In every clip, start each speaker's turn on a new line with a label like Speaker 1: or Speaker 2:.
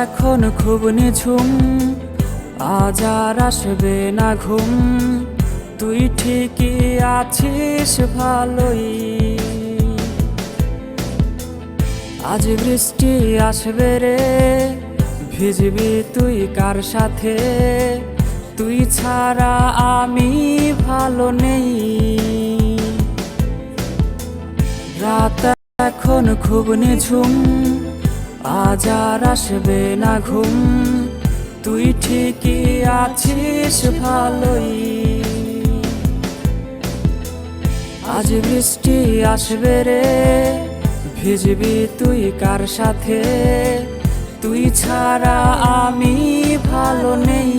Speaker 1: এখন খুব নিঝুম, আজ আর আসবে না ঘুম। তুই ঠিকই আছিস ভালোই, আজ বৃষ্টি আসবে রে, ভিজবি তুই কার সাথে? তুই ছাড়া আমি ভালো নেই। রাত এখন খুব নিঝুম, আজ আর আসবে না ঘুম। তুই ঠিকই আছিস ভালোই, আজ বৃষ্টি আসবে রে, ভিজবি তুই কার সাথে? তুই ছাড়া আমি ভালো নেই।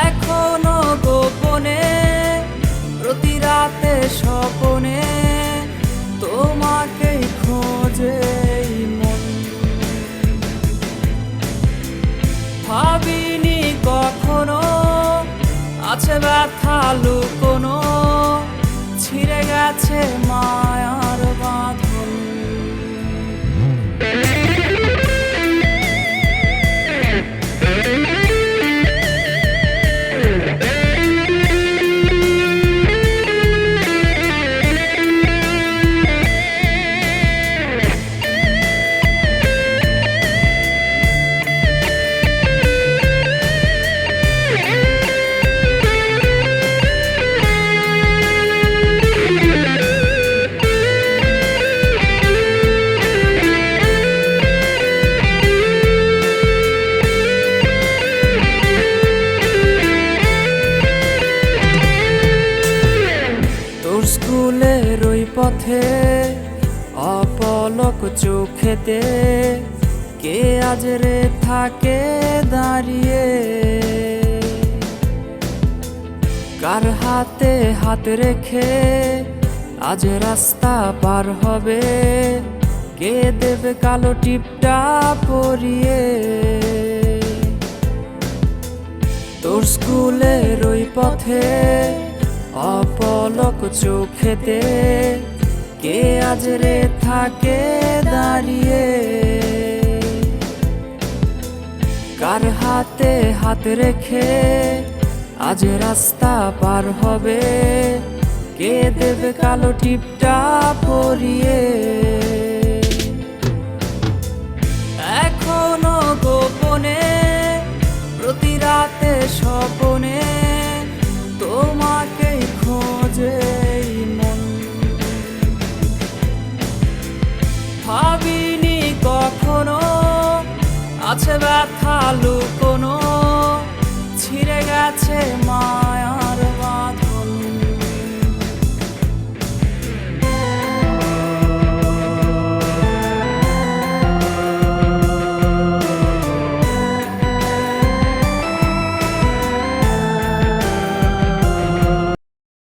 Speaker 1: এখনো গোপনে প্রতি রাতে স্বপনে তোমাকে খোঁজে মন। ভাবিনি কখনো আছে ব্যথা লুকোনো, ছিঁড়ে গেছে মায়ার বাঁধন। স্কুলের ওই পথে অপলক চোখেতে কে আজ রে থাকে দাঁড়িয়ে? কার হাতে হাত রেখে আজ রাস্তা পার হবে? কে দেবে কালো টিপটা পরিয়ে? তোর স্কুলের ওই পথে অপলক চোখেতে কে আজ রে থাকে দাঁড়িয়ে? কার হাতে হাত রেখে আজ রাস্তা পার হবে? কে দেবে কালো টিপটা পরিয়ে? এখনো গোপনে প্রতি রাতে স্বপনে তোমাকে খোঁজে মন। ভাবিনি কখনো আছে ব্যথা লুকোনো, ছিঁড়ে গেছে মায়া।